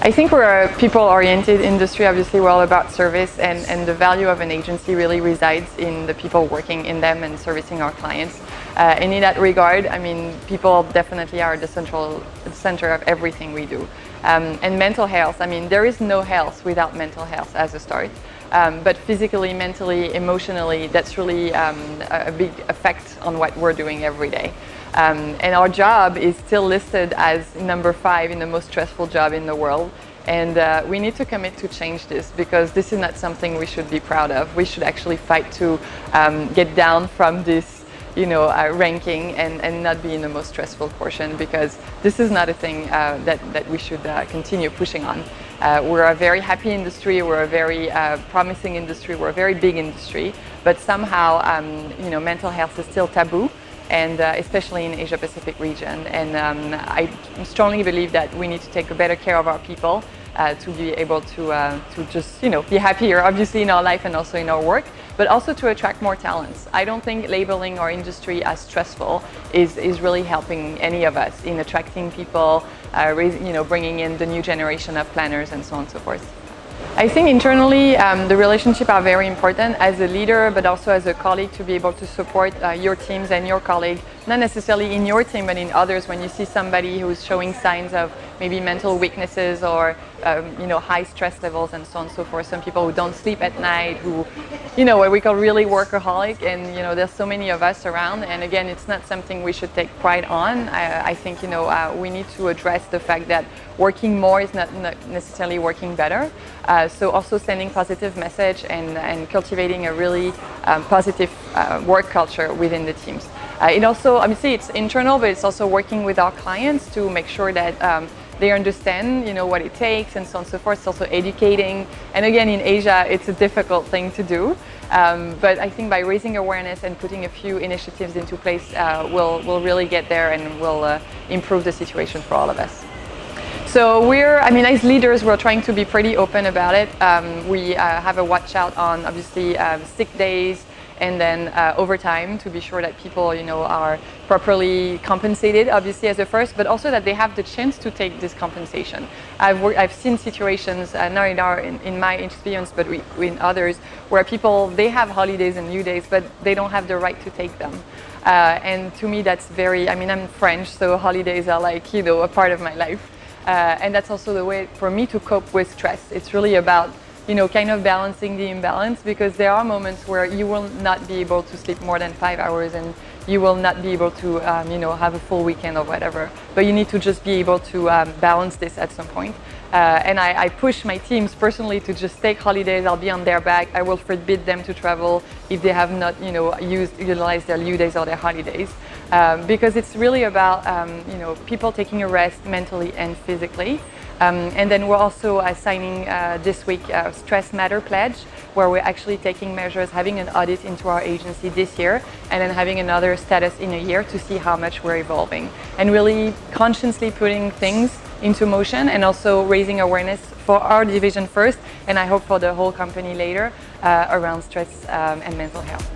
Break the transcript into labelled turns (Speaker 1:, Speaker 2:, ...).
Speaker 1: I think we're a people-oriented industry. Obviously, we're all about service, and the value of an agency really resides in the people working in them and servicing our clients. And in that regard, I mean, people definitely are the center of everything we do. And mental health, I mean, there is no health without mental health as a start. But physically, mentally, emotionally, that's really a big effect on what we're doing every day. And our job is still listed as number 5 in the most stressful job in the world. And we need to commit to change this, because this is not something we should be proud of. We should actually fight to get down from this ranking and not be in the most stressful portion, because this is not a thing that we should continue pushing on. We're a very happy industry, we're a very promising industry, we're a very big industry, but somehow mental health is still taboo, and especially in Asia Pacific region. And I strongly believe that we need to take better care of our people to be able to just be happier, obviously, in our life and also in our work, but also to attract more talents. I don't think labeling our industry as stressful is really helping any of us in attracting people, bringing in the new generation of planners and so on and so forth. I think internally the relationships are very important as a leader, but also as a colleague, to be able to support your teams and your colleagues, not necessarily in your team but in others. When you see somebody who's showing signs of maybe mental weaknesses or high stress levels and so on and so forth, some people who don't sleep at night, who what we call really workaholic, and there's so many of us around, and again, it's not something we should take pride on. I think we need to address the fact that working more is not necessarily working better. So also sending positive message and cultivating a really positive work culture within the teams. It also, obviously, it's internal, but it's also working with our clients to make sure that they understand, what it takes and so on and so forth. It's also educating. And again, in Asia, it's a difficult thing to do. But I think by raising awareness and putting a few initiatives into place, we'll really get there, and we'll improve the situation for all of us. So as leaders, we're trying to be pretty open about it. We have a watch out on, obviously, sick days, and then overtime, to be sure that people are properly compensated, obviously, as a first, but also that they have the chance to take this compensation. I've seen situations, not in my experience, but in others, where people, they have holidays and new days, but they don't have the right to take them. And to me, that's very, I'm French, so holidays are like, a part of my life. And that's also the way for me to cope with stress. It's really about kind of balancing the imbalance, because there are moments where you will not be able to sleep more than 5 hours, and you will not be able to have a full weekend or whatever, but you need to just be able to balance this at some point. And I push my teams personally to just take holidays. I'll be on their back. I will forbid them to travel if they have not utilized their leave days or their holidays, because it's really about people taking a rest mentally and physically. And then we're also signing this week a Stress Matter Pledge, where we're actually taking measures, having an audit into our agency this year, and then having another status in a year to see how much we're evolving, and really consciously putting things into motion, and also raising awareness for our division first, and I hope for the whole company later, around stress and mental health.